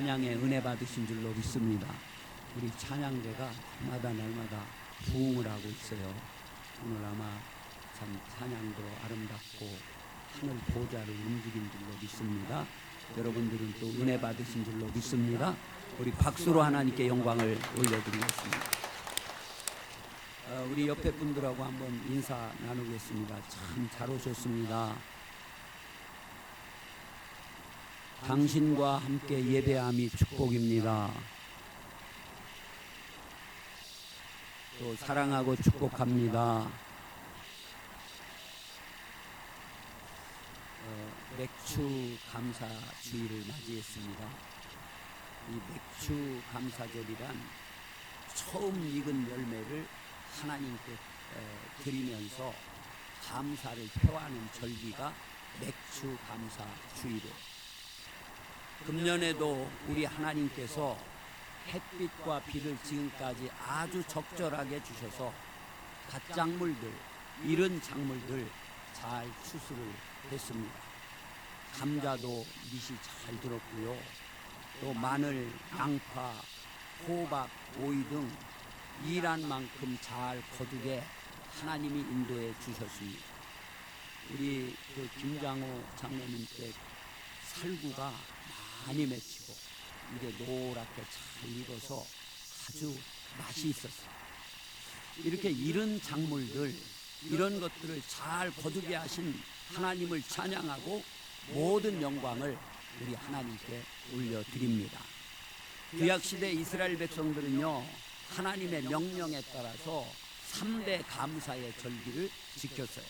찬양에 은혜 받으신 줄로 믿습니다. 우리 찬양대가 날마다 부흥을 하고 있어요. 오늘 아마 참 찬양도 아름답고 하늘 보좌를 움직인 줄로 믿습니다. 여러분들은 또 은혜 받으신 줄로 믿습니다. 우리 박수로 하나님께 영광을 올려드리겠습니다. 우리 옆에 분들하고 한번 인사 나누겠습니다. 참 잘 오셨습니다. 당신과 함께 예배함이 축복입니다. 또 사랑하고 축복합니다. 맥주 감사 주일을 맞이했습니다. 이 맥주 감사절이란 처음 익은 열매를 하나님께 드리면서 감사를 표하는 절기가 맥주 감사 주일이에요. 금년에도 우리 하나님께서 햇빛과 비를 지금까지 아주 적절하게 주셔서 갓작물들, 이른 작물들 잘 추수를 했습니다. 감자도 밑이 잘 들었고요. 또 마늘, 양파, 호박, 오이 등 일한 만큼 잘 거두게 하나님이 인도해 주셨습니다. 우리 그 김장호 장로님 때 살구가 많이 맺히고 이게 노랗게 잘 익어서 아주 맛이 있었어요. 이렇게 이른 작물들, 이런 것들을 잘 거두게 하신 하나님을 찬양하고 모든 영광을 우리 하나님께 올려드립니다. 구약시대 이스라엘 백성들은요, 하나님의 명령에 따라서 3대 감사의 절기를 지켰어요.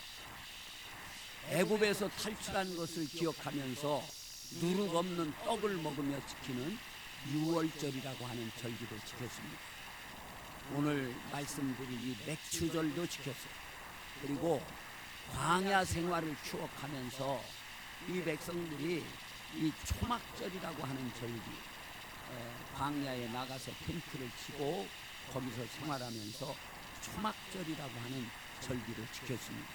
애굽에서 탈출한 것을 기억하면서 누룩 없는 떡을 먹으며 지키는 유월절이라고 하는 절기도 지켰습니다. 오늘 말씀드린 이 맥추절도 지켰어요. 그리고 광야 생활을 추억하면서 이 백성들이 이 초막절이라고 하는 절기, 광야에 나가서 텐트를 치고 거기서 생활하면서 초막절이라고 하는 절기를 지켰습니다.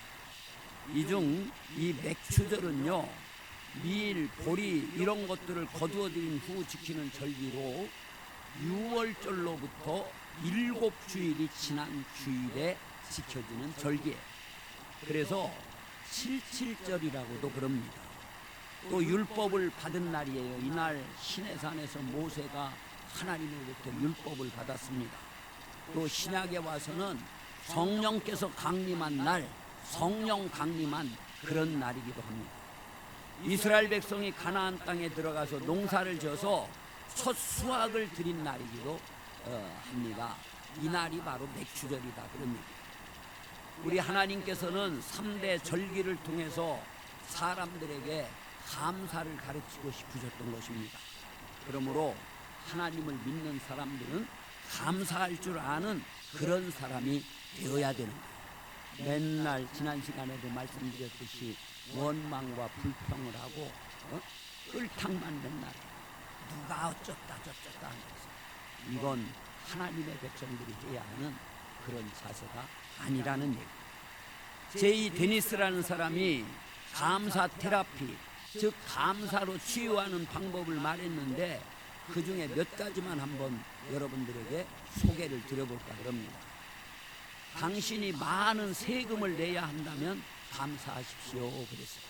이 중 이 맥추절은요, 밀, 보리 이런 것들을 거두어들인 후 지키는 절기로 6월절로부터 7주일이 지난 주일에 지켜지는 절기예요. 그래서 77절이라고도 그럽니다. 또 율법을 받은 날이에요. 이날 시내산에서 모세가 하나님으로부터 율법을 받았습니다. 또 신약에 와서는 성령께서 강림한 날, 성령 강림한 그런 날이기도 합니다. 이스라엘 백성이 가나안 땅에 들어가서 농사를 져서 첫 수확을 드린 날이기도 합니다. 이 날이 바로 맥추절이다 그럽니다. 우리 하나님께서는 3대 절기를 통해서 사람들에게 감사를 가르치고 싶으셨던 것입니다. 그러므로 하나님을 믿는 사람들은 감사할 줄 아는 그런 사람이 되어야 되는 거예요. 맨날 지난 시간에도 말씀드렸듯이 원망과 불평을 하고 끌탕만 맨날 누가 어쩌다 저쩌다 하는 것은 이건 하나님의 백성들이 해야 하는 그런 자세가 아니라는 얘기예요. 제이 데니스라는 사람이 감사 테라피, 즉 감사로 치유하는 방법을 말했는데 그 중에 몇 가지만 한번 여러분들에게 소개를 드려볼까 합니다. 당신이 많은 세금을 내야 한다면 감사하십시오 그랬어요.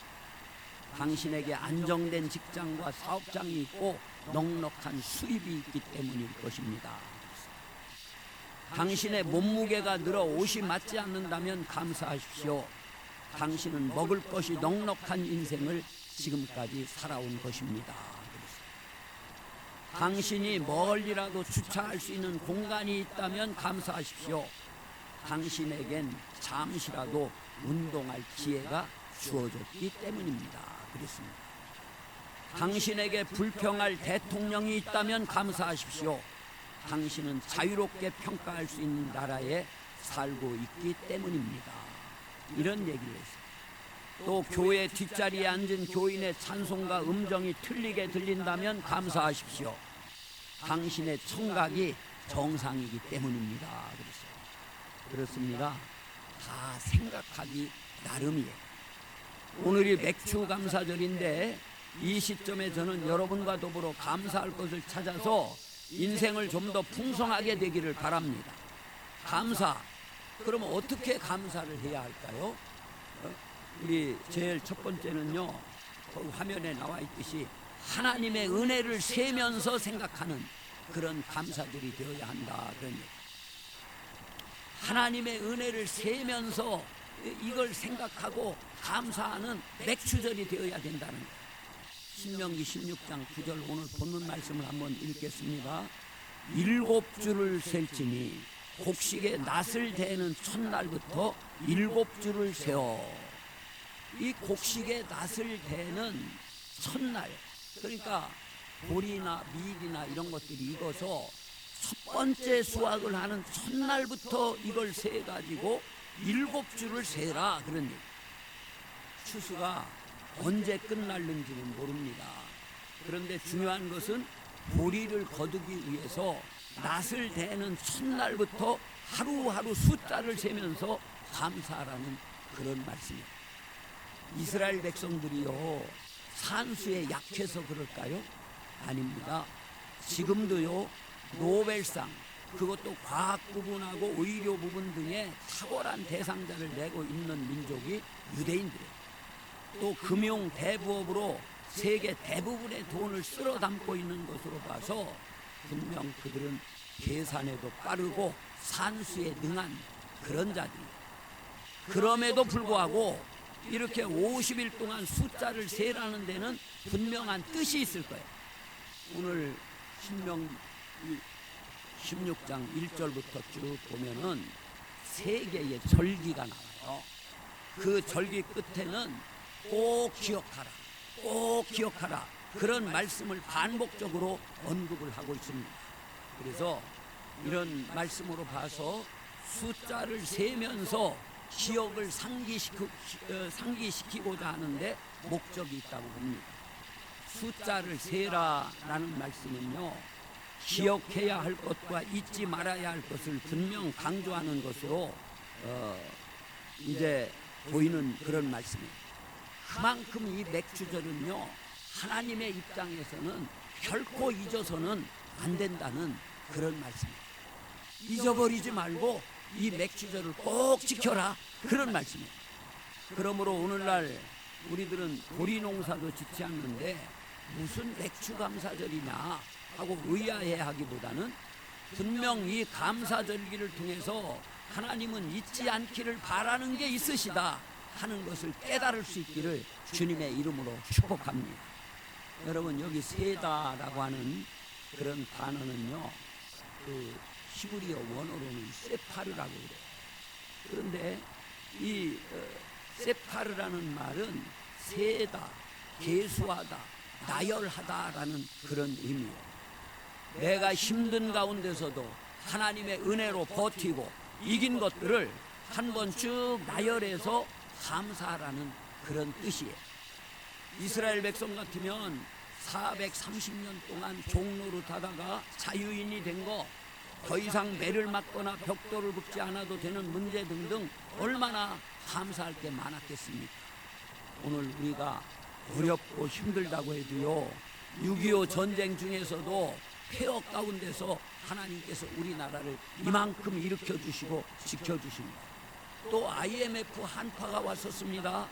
당신에게 안정된 직장과 사업장이 있고 넉넉한 수입이 있기 때문일 것입니다. 당신의 몸무게가 늘어 옷이 맞지 않는다면 감사하십시오. 당신은 먹을 것이 넉넉한 인생을 지금까지 살아온 것입니다. 당신이 멀리라도 주차할 수 있는 공간이 있다면 감사하십시오. 당신에겐 잠시라도 운동할 기회가 주어졌기 때문입니다. 그랬습니다. 당신에게 불평할 대통령이 있다면 감사하십시오. 당신은 자유롭게 평가할 수 있는 나라에 살고 있기 때문입니다. 이런 얘기를 했어요. 또 교회 뒷자리에 앉은 교인의 찬송가 음정이 틀리게 들린다면 감사하십시오. 당신의 청각이 정상이기 때문입니다. 그랬어요. 그렇습니다. 다 생각하기 나름이에요. 오늘이 맥추 감사절인데 이 시점에 저는 여러분과 더불어 감사할 것을 찾아서 인생을 좀 더 풍성하게 되기를 바랍니다. 감사. 그러면 어떻게 감사를 해야 할까요? 우리 제일 첫 번째는요, 그 화면에 나와 있듯이 하나님의 은혜를 세면서 생각하는 그런 감사들이 되어야 한다. 그런 얘기. 하나님의 은혜를 세면서 이걸 생각하고 감사하는 맥추절이 되어야 된다는 거예요. 신명기 16장 9절 오늘 본문 말씀을 한번 읽겠습니다. 7주를 셀지니 곡식의 낫을 대는 첫날부터 7주를 세어. 이 곡식의 낫을 대는 첫날, 그러니까 보리나 밀이나 이런 것들이 익어서 첫 번째 수확을 하는 첫날부터 이걸 세가지고 7주를 세라, 그런 얘기. 추수가 언제 끝날는지는 모릅니다. 그런데 중요한 것은 보리를 거두기 위해서 낫을 대는 첫날부터 하루하루 숫자를 세면서 감사하라는 그런 말씀이에요. 이스라엘 백성들이요, 산수에 약해서 그럴까요? 아닙니다. 지금도요, 노벨상, 그것도 과학 부분하고 의료 부분 등에 탁월한 대상자를 내고 있는 민족이 유대인들이에요. 또 금융 대부업으로 세계 대부분의 돈을 쓸어 담고 있는 것으로 봐서 분명 그들은 계산에도 빠르고 산수에 능한 그런 자들이에요. 그럼에도 불구하고 이렇게 50일 동안 숫자를 세라는 데는 분명한 뜻이 있을 거예요. 오늘 신명기 16장 1절부터 쭉 보면은 세 개의 절기가 나와요. 그 절기 끝에는 꼭 기억하라, 꼭 기억하라, 그런 말씀을 반복적으로 언급을 하고 있습니다. 그래서 이런 말씀으로 봐서 숫자를 세면서 기억을 상기시키고자 하는데 목적이 있다고 봅니다. 숫자를 세라라는 말씀은요, 기억해야 할 것과 잊지 말아야 할 것을 분명 강조하는 것으로 이제 보이는 그런 말씀입니다. 그만큼 이 맥주절은요, 하나님의 입장에서는 결코 잊어서는 안 된다는 그런 말씀입니다. 잊어버리지 말고 이 맥주절을 꼭 지켜라, 그런 말씀입니다. 그러므로 오늘날 우리들은 보리 농사도 짓지 않는데 무슨 맥주 감사절이냐 하고 의아해하기보다는 분명 이 감사절기를 통해서 하나님은 잊지 않기를 바라는 게 있으시다 하는 것을 깨달을 수 있기를 주님의 이름으로 축복합니다. 여러분, 여기 세다라고 하는 그런 단어는요, 그 히브리어 원어로는 세파르라고 그래요. 그런데 이 세파르라는 말은 세다, 계수하다, 나열하다라는 그런 의미예요. 내가 힘든 가운데서도 하나님의 은혜로 버티고 이긴 것들을 한번 쭉 나열해서 감사하라는 그런 뜻이에요. 이스라엘 백성 같으면 430년 동안 종노릇하다가 자유인이 된 거, 더 이상 매를 맞거나 벽돌을 긋지 않아도 되는 문제 등등 얼마나 감사할 게 많았겠습니까? 오늘 우리가 어렵고 힘들다고 해도요, 6.25 전쟁 중에서도 폐허 가운데서 하나님께서 우리나라를 이만큼 일으켜주시고 지켜주십니다. 또 IMF 한파가 왔었습니다.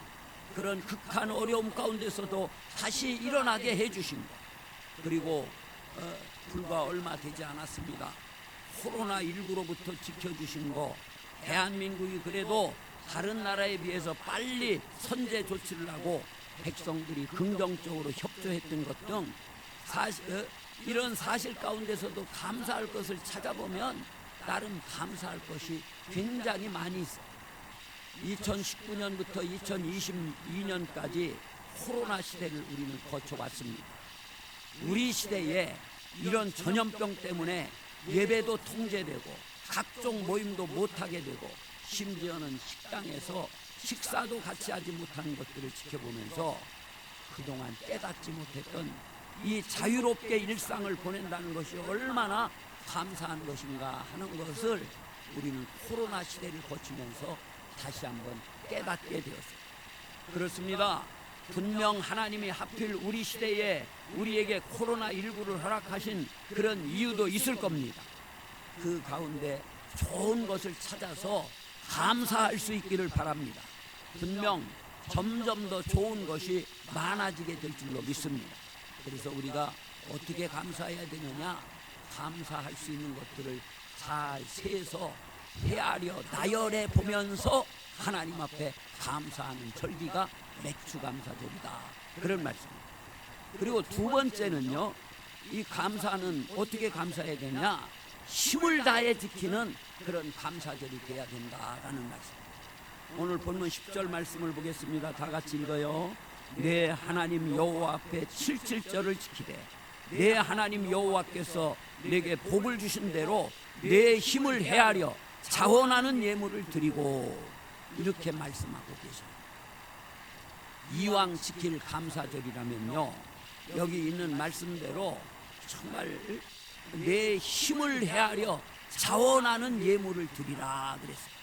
그런 극한 어려움 가운데서도 다시 일어나게 해주십니다. 그리고 불과 얼마 되지 않았습니다. 코로나19로부터 지켜주신 거, 대한민국이 그래도 다른 나라에 비해서 빨리 선제 조치를 하고 백성들이 긍정적으로 협조했던 것 등 이런 사실 가운데서도 감사할 것을 찾아보면 나름 감사할 것이 굉장히 많이 있어요. 2019년부터 2022년까지 코로나 시대를 우리는 거쳐왔습니다. 우리 시대에 이런 전염병 때문에 예배도 통제되고 각종 모임도 못하게 되고 심지어는 식당에서 식사도 같이 하지 못하는 것들을 지켜보면서 그동안 깨닫지 못했던 이 자유롭게 일상을 보낸다는 것이 얼마나 감사한 것인가 하는 것을 우리는 코로나 시대를 거치면서 다시 한번 깨닫게 되었어요. 그렇습니다. 분명 하나님이 하필 우리 시대에 우리에게 코로나19를 허락하신 그런 이유도 있을 겁니다. 그 가운데 좋은 것을 찾아서 감사할 수 있기를 바랍니다. 분명 점점 더 좋은 것이 많아지게 될 줄로 믿습니다. 그래서 우리가 어떻게 감사해야 되느냐? 감사할 수 있는 것들을 잘 세서 헤아려 나열해 보면서 하나님 앞에 감사하는 절기가 맥주감사절이다, 그런 말씀입니다. 그리고 두 번째는요, 이 감사는 어떻게 감사해야 되냐? 힘을 다해 지키는 그런 감사절이 돼야 된다라는 말씀입니다. 오늘 본문 10절 말씀을 보겠습니다. 다 같이 읽어요. 내 하나님 여호와 앞에 77절을 지키되 내 하나님 여호와께서 내게 복을 주신 대로 내 힘을 헤아려 자원하는 예물을 드리고, 이렇게 말씀하고 계십니다. 이왕 지킬 감사절이라면요, 여기 있는 말씀대로 정말 내 힘을 헤아려 자원하는 예물을 드리라 그랬어요.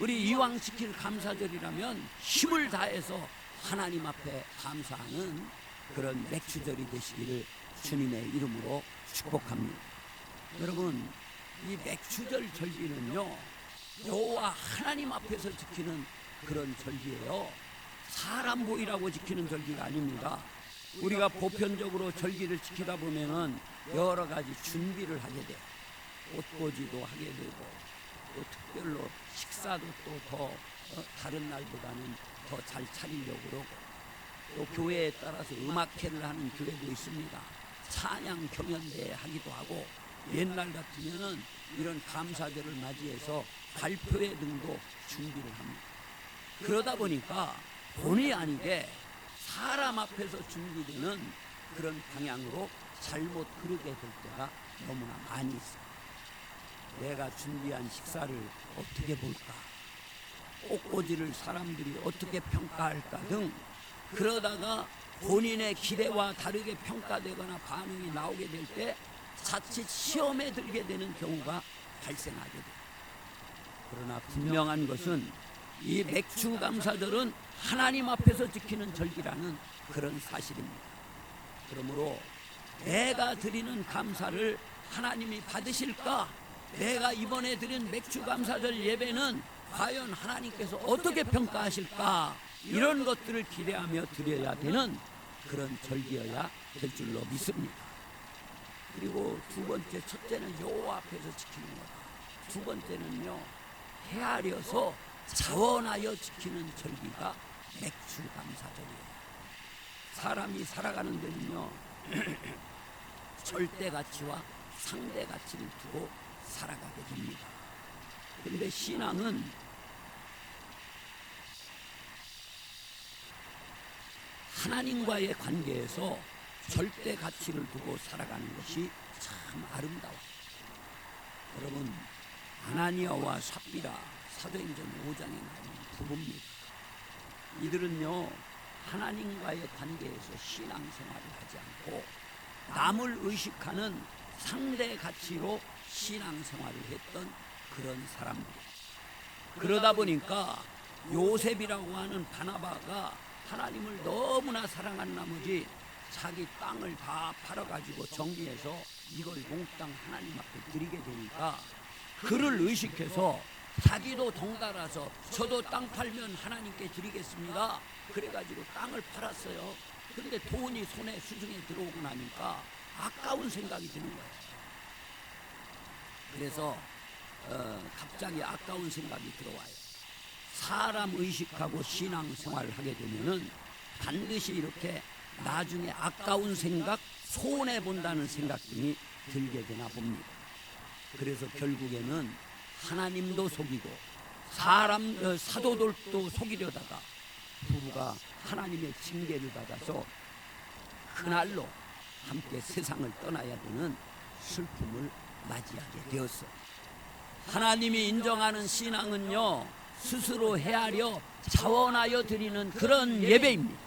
우리 이왕 지킬 감사절이라면 힘을 다해서 하나님 앞에 감사하는 그런 맥주절이 되시기를 주님의 이름으로 축복합니다. 여러분, 이 맥주절 절기는요, 여호와 하나님 앞에서 지키는 그런 절기예요. 사람 보이라고 지키는 절기가 아닙니다. 우리가 보편적으로 절기를 지키다 보면은 여러 가지 준비를 하게 돼요. 꽃꽂이도 하게 되고, 또 특별로 식사도 또 더 다른 날보다는 더 잘 차리려고 그러고, 또 교회에 따라서 음악회를 하는 교회도 있습니다. 찬양 경연대회 하기도 하고, 옛날 같으면은 이런 감사절을 맞이해서 발표회 등도 준비를 합니다. 그러다 보니까 본의 아니게 사람 앞에서 준비되는 그런 방향으로 잘못 흐르게 될 때가 너무나 많이 있어요. 내가 준비한 식사를 어떻게 볼까, 꽃꽂이를 사람들이 어떻게 평가할까 등, 그러다가 본인의 기대와 다르게 평가되거나 반응이 나오게 될 때 자칫 시험에 들게 되는 경우가 발생하게 돼요. 그러나 분명한 것은 이 맥주감사절은 하나님 앞에서 지키는 절기라는 그런 사실입니다. 그러므로 내가 드리는 감사를 하나님이 받으실까? 내가 이번에 드린 맥주감사절 예배는 과연 하나님께서 어떻게 평가하실까? 이런 것들을 기대하며 드려야 되는 그런 절기여야 될 줄로 믿습니다. 그리고 두 번째, 첫째는 여호와 앞에서 지키는 거다. 두 번째는요, 헤아려서 자원하여 지키는 절기가 맥주감사절이에요. 사람이 살아가는 데는요, 절대 가치와 상대 가치를 두고 살아가게 됩니다. 그런데 신앙은 하나님과의 관계에서 절대 가치를 두고 살아가는 것이 참 아름다워요. 여러분, 아나니아와 삽비라, 사도행전 5장에 나오는 부부입니다. 이들은요, 하나님과의 관계에서 신앙생활을 하지 않고 남을 의식하는 상대 가치로 신앙생활을 했던 그런 사람들이에요. 그러다 보니까 요셉이라고 하는 바나바가 하나님을 너무나 사랑한 나머지 자기 땅을 다 팔아가지고 정리해서 이걸 몽땅 하나님 앞에 드리게 되니까 그를 의식해서 자기도 덩달아서 저도 땅 팔면 하나님께 드리겠습니다. 그래가지고 땅을 팔았어요. 그런데 돈이 손에 수중에 들어오고 나니까 아까운 생각이 드는 거예요. 그래서 갑자기 아까운 생각이 들어와요. 사람 의식하고 신앙생활을 하게 되면은 반드시 이렇게 나중에 아까운 생각, 손해본다는 생각 등이 들게 되나 봅니다. 그래서 결국에는 하나님도 속이고 사도들도 속이려다가 부부가 하나님의 징계를 받아서 그날로 함께 세상을 떠나야 되는 슬픔을 맞이하게 되었어요. 하나님이 인정하는 신앙은요, 스스로 헤아려 자원하여 드리는 그런 예배입니다.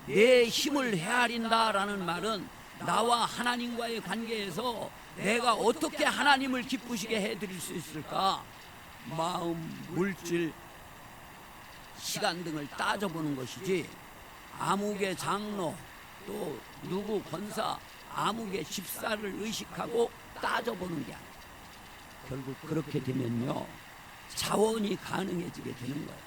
내 힘을 헤아린다라는 말은 나와 하나님과의 관계에서 내가 어떻게 하나님을 기쁘시게 해드릴 수 있을까? 마음, 물질, 시간 등을 따져보는 것이지, 아무개 장로 또 누구 권사 아무개 집사를 의식하고 따져보는 게 아니에요. 결국 그렇게 되면요, 자원이 가능해지게 되는 거예요.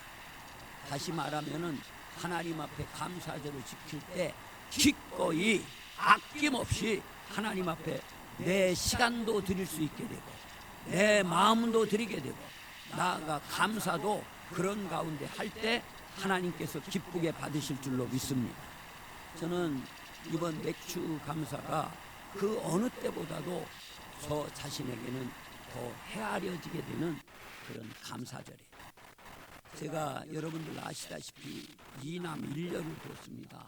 다시 말하면은 하나님 앞에 감사제를 지킬 때 기꺼이 아낌없이 하나님 앞에 내 시간도 드릴 수 있게 되고 내 마음도 드리게 되고 나아가 감사도 그런 가운데 할 때 하나님께서 기쁘게 받으실 줄로 믿습니다. 저는 이번 맥주 감사가 그 어느 때보다도 저 자신에게는 더 헤아려지게 되는 그런 감사절이에요. 제가 여러분들 아시다시피 2남 1녀를 뒀습니다.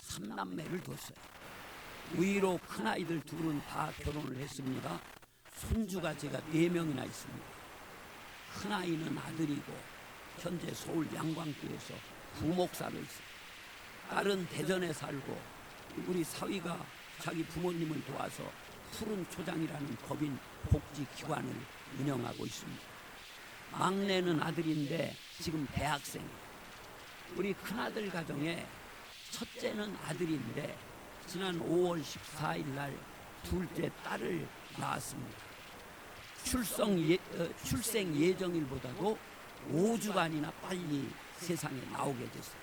3남매를 뒀어요. 위로 큰아이들 둘은 다 결혼을 했습니다. 손주가 제가 4명이나 있습니다. 큰아이는 아들이고 현재 서울 양광교에서 부목사로 있어요. 딸은 대전에 살고 우리 사위가 자기 부모님을 도와서 푸른 초장이라는 법인 복지기관을 운영하고 있습니다. 막내는 아들인데 지금 대학생이에요. 우리 큰아들 가정에 첫째는 아들인데 지난 5월 14일 날 둘째 딸을 낳았습니다. 출생 예정일보다도 5주간이나 빨리 세상에 나오게 됐어요.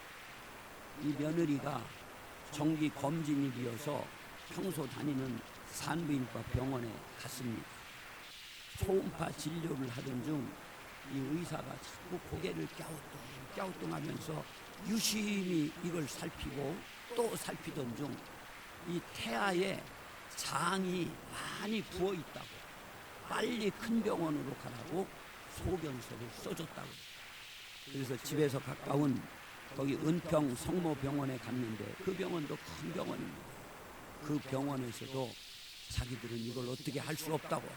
이 며느리가 정기 검진일이어서 평소 다니는 산부인과 병원에 갔습니다. 초음파 진료를 하던 중 이 의사가 자꾸 고개를 갸우뚱하면서 유심히 이걸 살피고 또 살피던 중 이 태아에 장이 많이 부어 있다고 빨리 큰 병원으로 가라고 소견서를 써줬다고. 그래서 집에서 가까운 거기 은평 성모병원에 갔는데 그 병원도 큰 병원입니다. 그 병원에서도 자기들은 이걸 어떻게 할 수 없다고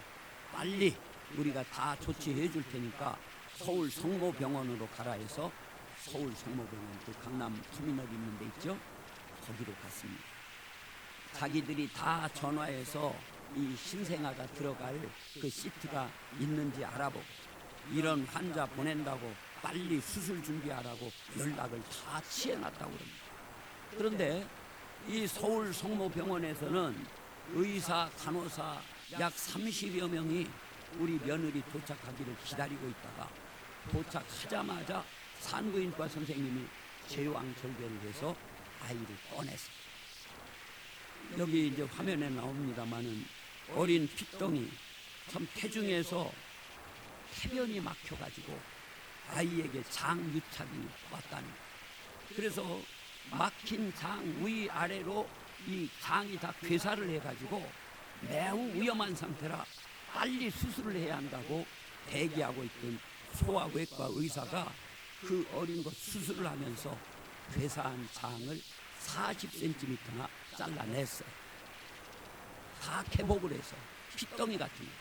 빨리 우리가 다 조치해 줄 테니까 서울 성모병원으로 가라 해서 서울 성모병원 그 강남 터미널 있는 데 있죠? 거기로 갔습니다. 자기들이 다 전화해서 이 신생아가 들어갈 그 시트가 있는지 알아보고 이런 환자 보낸다고 빨리 수술 준비하라고 연락을 다 취해놨다고 그럽니다. 그런데 이 서울 성모병원에서는 의사, 간호사 약 30여 명이 우리 며느리 도착하기를 기다리고 있다가 도착하자마자 산부인과 선생님이 제왕절개를 해서 아이를 꺼냈어요. 여기 이제 화면에 나옵니다마는 어린 핏덩이 참 태중에서 태변이 막혀가지고 아이에게 장유착이 왔다는 거예요. 그래서 막힌 장 위아래로 이 장이 다 괴사를 해가지고 매우 위험한 상태라 빨리 수술을 해야 한다고 대기하고 있던 소아외과 의사가 그 어린 것 수술을 하면서 괴사한 장을 40cm나 잘라냈어요. 다 개복을 해서 핏덩이 같은 거.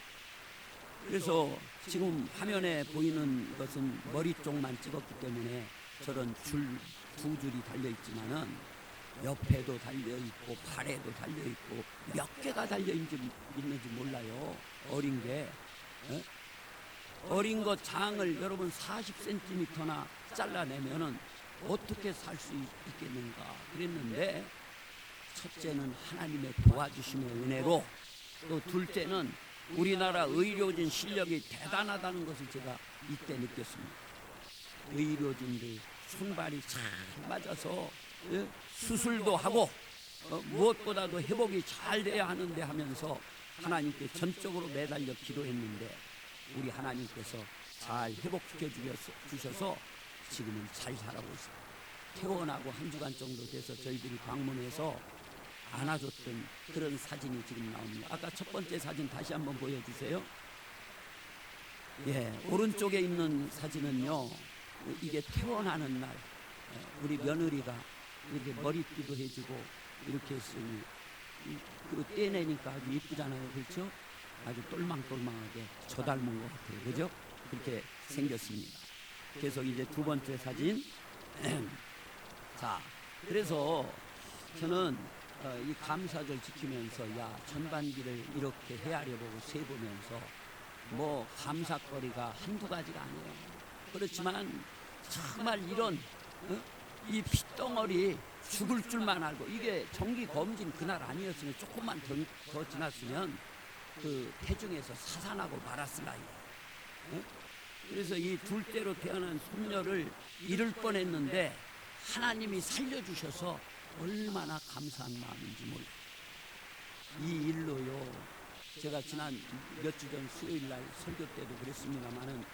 그래서 지금 화면에 보이는 것은 머리 쪽만 찍었기 때문에 저런 줄 2줄이 달려있지만은 옆에도 달려있고 팔에도 달려있고 몇 개가 달려있는지 몰라요. 어린 게. 어린 것 장을 여러분 40cm나 잘라내면은 어떻게 살 수 있겠는가 그랬는데, 첫째는 하나님의 도와주심의 은혜로, 또 둘째는 우리나라 의료진 실력이 대단하다는 것을 제가 이때 느꼈습니다. 의료진들 손발이 잘 맞아서 수술도 하고 무엇보다도 회복이 잘 돼야 하는데 하면서 하나님께 전적으로 매달려 기도했는데 우리 하나님께서 잘 회복시켜 주셔서 지금은 잘 살아고 있어요. 퇴원하고 1주간 정도 돼서 저희들이 방문해서 안아줬던 그런 사진이 지금 나옵니다. 아까 첫 번째 사진 다시 한번 보여주세요. 예, 오른쪽에 있는 사진은요, 이게 퇴원하는 날 우리 며느리가 이렇게 머리띠도 해주고 이렇게 했으니 그 떼내니까 아주 예쁘잖아요. 그렇죠? 아주 똘망똘망하게 저 닮은 것 같아요. 그죠? 그렇게 생겼습니다. 계속 이제 두 번째 사진. 자, 그래서 저는 이 감사절 지키면서 전반기를 이렇게 헤아려보고 세보면서 뭐 감사거리가 한두 가지가 아니에요. 그렇지만 정말 이런 이 핏덩어리 죽을 줄만 알고, 이게 정기 검진 그날 아니었으면 조금만 더 지났으면 그 태중에서 사산하고 말았을라요. 그래서 이 둘째로 태어난 손녀를 잃을 뻔했는데 하나님이 살려주셔서 얼마나 감사한 마음인지 몰라요. 이 일로요, 제가 지난 몇 주 전 수요일 날 설교 때도 그랬습니다마는,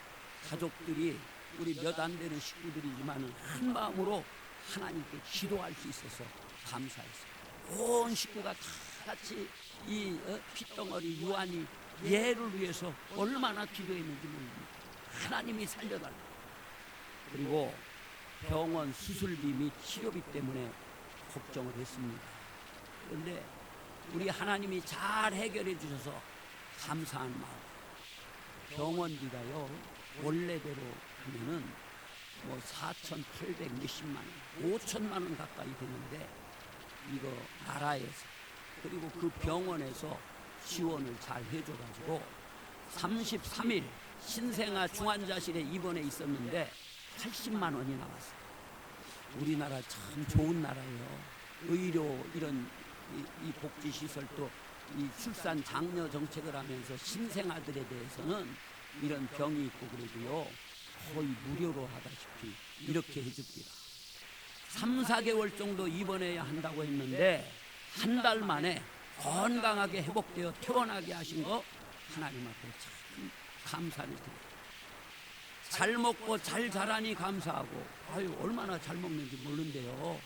가족들이 우리 몇 안 되는 식구들이지만은 한 마음으로 하나님께 기도할 수 있어서 감사했어요. 온 식구가 다 같이 이 핏덩어리 유한이 얘를 위해서 얼마나 기도했는지 모릅니다. 하나님이 살려달라. 그리고 병원 수술비 및 치료비 때문에 걱정을 했습니다. 그런데 우리 하나님이 잘 해결해 주셔서 감사한 마음. 병원비가요, 원래대로 하면은 뭐 4,800 몇십만 원, 5천만 원 가까이 되는데, 이거 나라에서 그리고 그 병원에서 지원을 잘 해줘가지고 33일 신생아 중환자실에 입원해 있었는데 80만 원이 나왔어요. 우리나라 참 좋은 나라예요. 의료 이런 이 복지시설도 이 출산 장려 정책을 하면서 신생아들에 대해서는 이런 병이 있고 그래도요 거의 무료로 하다시피 이렇게 해줍니다. 3, 4개월 정도 입원해야 한다고 했는데 한 달 만에 건강하게 회복되어 퇴원하게 하신 거 하나님 앞에 참 감사를 드립니다. 잘 먹고 잘 자라니 감사하고, 아유 얼마나 잘 먹는지 모르는데요,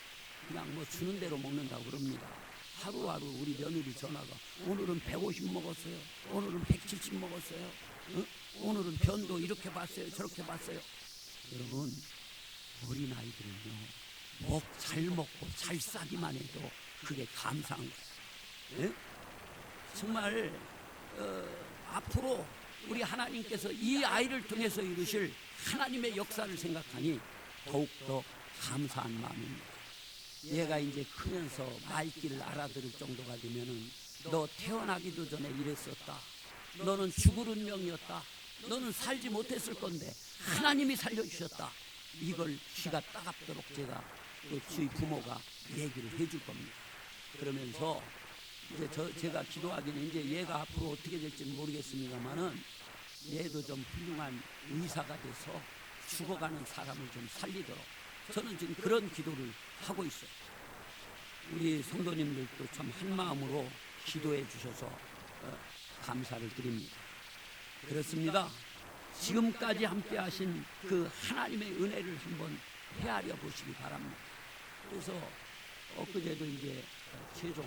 그냥 뭐 주는 대로 먹는다고 그럽니다. 하루하루 우리 며느리 전화가 오늘은 150 먹었어요, 오늘은 170 먹었어요, 오늘은 변도 이렇게 봤어요 저렇게 봤어요. 여러분, 어린아이들은요 잘 먹고 잘 싸기만 해도 그게 감사한 거예요. 예? 정말 앞으로 우리 하나님께서 이 아이를 통해서 이루실 하나님의 역사를 생각하니 더욱더 감사한 마음입니다. 얘가 이제 크면서 말귀를 알아들을 정도가 되면은, 너 태어나기도 전에 이랬었다, 너는 죽을 운명이었다, 너는 살지 못했을 건데 하나님이 살려주셨다, 이걸 귀가 따갑도록 제가 또 저희 부모가 얘기를 해줄 겁니다. 그러면서 이제 제가 기도하기는, 이제 얘가 앞으로 어떻게 될지는 모르겠습니다만은 얘도 좀 훌륭한 의사가 돼서 죽어가는 사람을 좀 살리도록 저는 지금 그런 기도를 하고 있어요. 우리 성도님들도 참 한마음으로 기도해 주셔서 감사를 드립니다. 그렇습니다. 지금까지 함께 하신 그 하나님의 은혜를 한번 헤아려 보시기 바랍니다. 그래서 엊그제도 이제 최종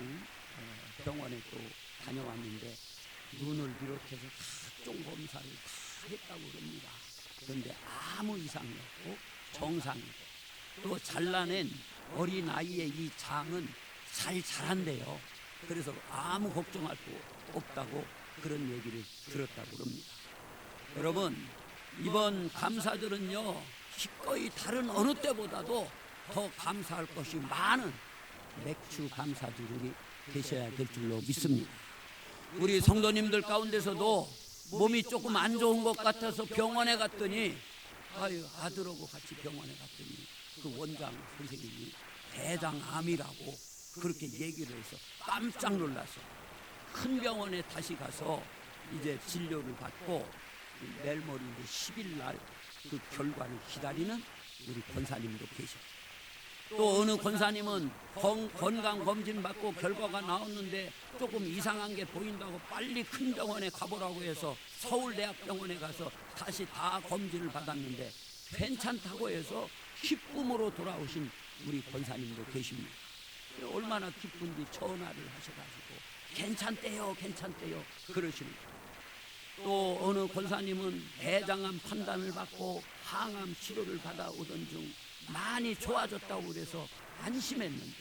병원에 또 다녀왔는데 눈을 비롯해서 각종 검사를 다 했다고 그럽니다. 그런데 아무 이상이 없고 정상이고, 또 잘라낸 어린아이의 이 장은 잘 자란대요. 그래서 아무 걱정할 거 없다고 그런 얘기를 들었다고 그럽니다. 여러분, 이번 감사들은요 기꺼이 다른 어느 때보다도 더 감사할 것이 많은 맥주 감사들이 되셔야 될 줄로 믿습니다. 우리 성도님들 가운데서도 몸이 조금 안 좋은 것 같아서 병원에 갔더니, 아유 아들하고 같이 병원에 갔더니 그 원장 선생님이 대장암이라고 그렇게 얘기를 해서 깜짝 놀라서 큰 병원에 다시 가서 이제 진료를 받고 내일 모레 10일 날 그 결과를 기다리는 우리 권사님도 계셔. 또 어느 권사님은 건강검진 받고 결과가 나왔는데 조금 이상한 게 보인다고 빨리 큰 병원에 가보라고 해서 서울대학병원에 가서 다시 다 검진을 받았는데 괜찮다고 해서 기쁨으로 돌아오신 우리 권사님도 계십니다. 얼마나 기쁜지 전화를 하셔가지고 괜찮대요 괜찮대요 그러시는 거예요. 또 어느 권사님은 대장암 판단을 받고 항암 치료를 받아오던 중 많이 좋아졌다고 그래서 안심했는데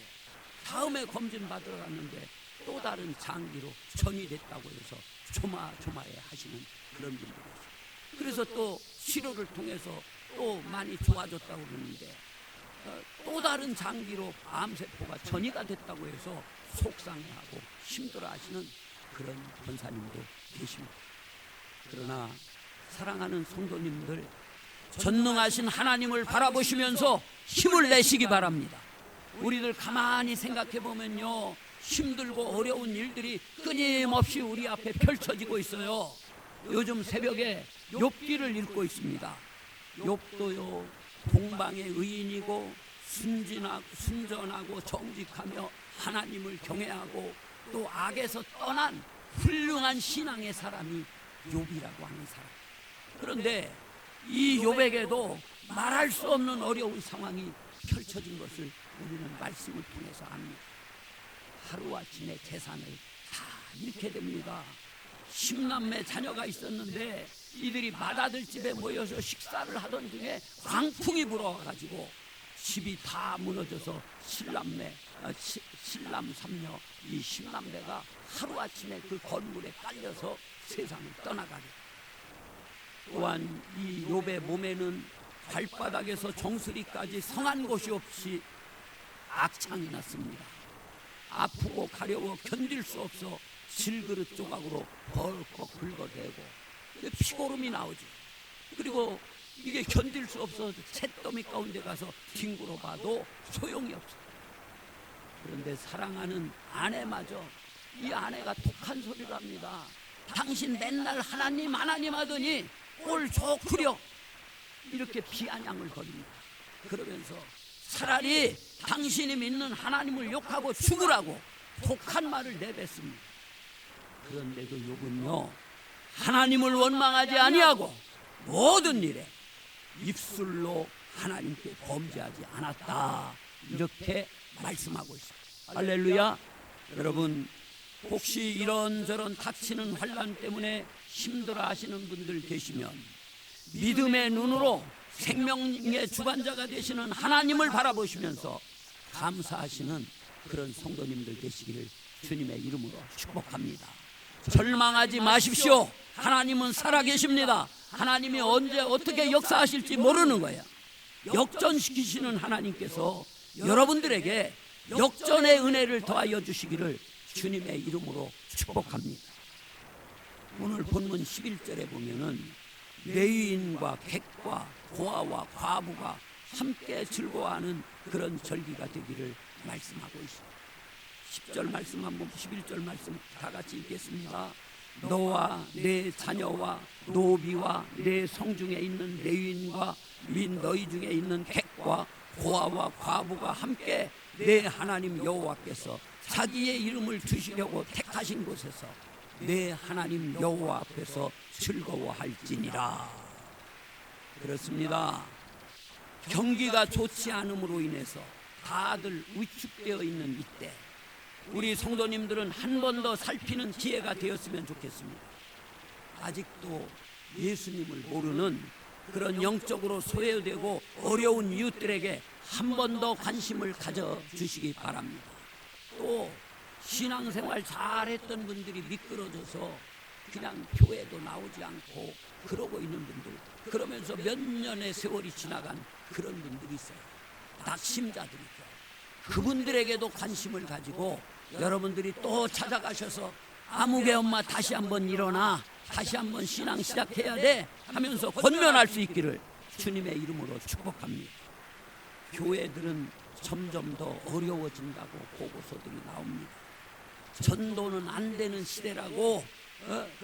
다음에 검진 받으러 갔는데 또 다른 장기로 전이됐다고 해서 조마조마해 하시는 그런 분들이 있어요. 그래서 또 치료를 통해서 또 많이 좋아졌다고 그러는데 또 다른 장기로 암세포가 전이가 됐다고 해서 속상해하고 힘들어하시는 그런 권사님도 계십니다. 그러나 사랑하는 성도님들, 전능하신 하나님을 바라보시면서 힘을 내시기 바랍니다. 우리들 가만히 생각해 보면요, 힘들고 어려운 일들이 끊임없이 우리 앞에 펼쳐지고 있어요. 요즘 새벽에 욥기를 읽고 있습니다. 욥도요, 동방의 의인이고 순전하고 정직하며 하나님을 경외하고 또 악에서 떠난 훌륭한 신앙의 사람이 욥이라고 하는 사람. 그런데 이 욥에게도 말할 수 없는 어려운 상황이 펼쳐진 것을 우리는 말씀을 통해서 압니다. 하루아침에 재산을 다 잃게 됩니다. 10남매 자녀가 있었는데 이들이 맏아들 집에 모여서 식사를 하던 중에 광풍이 불어와가지고 집이 다 무너져서 신남 3녀 이 10남매가 하루아침에 그 건물에 깔려서 세상을 떠나가게. 또한 이 욥의 몸에는 발바닥에서 정수리까지 성한 곳이 없이 악창이 났습니다. 아프고 가려워 견딜 수 없어 질그릇 조각으로 벌컥 긁어대고 피고름이 나오죠. 그리고 이게 견딜 수 없어 잿더미 가운데 가서 뒹굴어 봐도 소용이 없어요. 그런데 사랑하는 아내마저 이 아내가 독한 소리를 합니다. 당신 맨날 하나님 하더니 꼴 좋구려, 이렇게 비아냥을 거립니다. 그러면서 차라리 당신이 믿는 하나님을 욕하고 죽으라고 독한 말을 내뱉습니다. 그런데도 욥은요, 하나님을 원망하지 아니하고 모든 일에 입술로 하나님께 범죄하지 않았다, 이렇게 말씀하고 있습니다. 할렐루야. 여러분, 혹시 이런저런 닥치는 환난 때문에 힘들어 하시는 분들 계시면 믿음의 눈으로 생명의 주관자가 되시는 하나님을 바라보시면서 감사하시는 그런 성도님들 되시기를 주님의 이름으로 축복합니다. 절망하지 마십시오. 하나님은 살아계십니다. 하나님이 언제 어떻게 역사하실지 모르는 거예요. 역전시키시는 하나님께서 여러분들에게 역전의 은혜를 더하여 주시기를 주님의 이름으로 축복합니다. 오늘 본문 11절에 보면은 레위인과 객과 고아와 과부가 함께 즐거워하는 그런 절기가 되기를 말씀하고 있습니다. 10절 말씀 한번, 11절 말씀 다 같이 읽겠습니다. 너와 내 자녀와 노비와 내 성중에 있는 레위인과 및 너희 중에 있는 객과 고아와 과부가 함께 내 하나님 여호와께서 자기의 이름을 두시려고 택하신 곳에서 내 하나님 여호와 앞에서 즐거워할지니라. 그렇습니다. 경기가 좋지 않음으로 인해서 다들 위축되어 있는 이때 우리 성도님들은 한 번 더 살피는 기회가 되었으면 좋겠습니다. 아직도 예수님을 모르는 그런 영적으로 소외되고 어려운 이웃들에게 한 번 더 관심을 가져주시기 바랍니다. 또 신앙생활 잘했던 분들이 미끄러져서 그냥 교회도 나오지 않고 그러고 있는 분들, 그러면서 몇 년의 세월이 지나간 그런 분들이 있어요. 낙심자들이죠. 그분들에게도 관심을 가지고 여러분들이 또 찾아가셔서 아무개 엄마 다시 한번 일어나, 다시 한번 신앙 시작해야 돼 하면서 권면할 수 있기를 주님의 이름으로 축복합니다. 교회들은 점점 더 어려워진다고 보고서들이 나옵니다. 전도는 안 되는 시대라고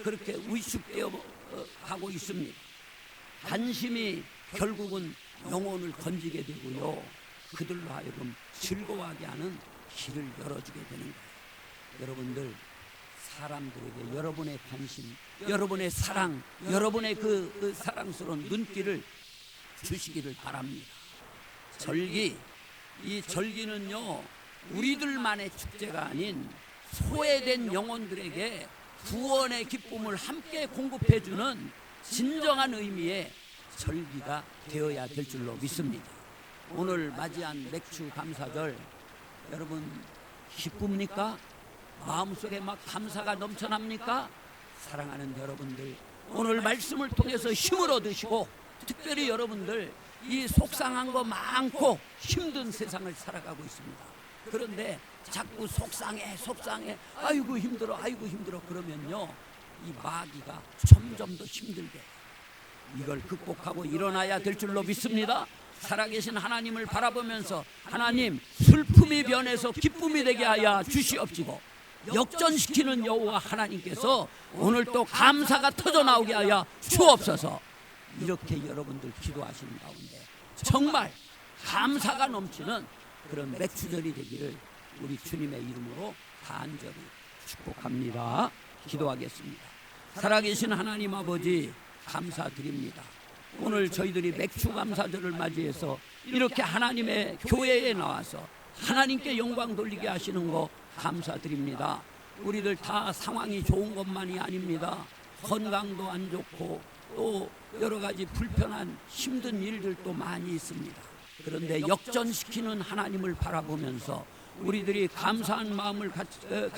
그렇게 위축되어 가고 있습니다. 관심이 결국은 영혼을 건지게 되고요, 그들로 하여금 즐거워하게 하는 길을 열어주게 되는 거예요. 여러분들, 사람들에게 여러분의 관심, 여러분의 사랑, 여러분의 그 사랑스러운 눈길을 주시기를 바랍니다. 절기, 이 절기는요, 우리들만의 축제가 아닌 소외된 영혼들에게 구원의 기쁨을 함께 공급해주는 진정한 의미의 절기가 되어야 될 줄로 믿습니다. 오늘 맞이한 맥주 감사절, 여러분 기쁩니까? 마음속에 막 감사가 넘쳐납니까? 사랑하는 여러분들, 오늘 말씀을 통해서 힘을 얻으시고, 특별히 여러분들 이 속상한 거 많고 힘든 세상을 살아가고 있습니다. 그런데 자꾸 속상해 아이고 힘들어 그러면요, 이 마귀가 점점 더 힘들게, 이걸 극복하고 일어나야 될 줄로 믿습니다. 살아계신 하나님을 바라보면서 하나님 슬픔이 변해서 기쁨이 되게 하여 주시옵시고 역전시키는 여호와 하나님께서 오늘 또 감사가 터져나오게 하여 주옵소서. 이렇게 여러분들 기도하시는 가운데 정말 감사가 넘치는 그런 맥주절이 되기를 우리 주님의 이름으로 간절히 축복합니다. 기도하겠습니다. 살아계신 하나님 아버지 감사드립니다. 오늘 저희들이 맥주 감사절을 맞이해서 이렇게 하나님의 교회에 나와서 하나님께 영광 돌리게 하시는 거 감사드립니다. 우리들 다 상황이 좋은 것만이 아닙니다. 건강도 안 좋고 또 여러 가지 불편한 힘든 일들도 많이 있습니다. 그런데 역전시키는 하나님을 바라보면서 우리들이 감사한 마음을 가지고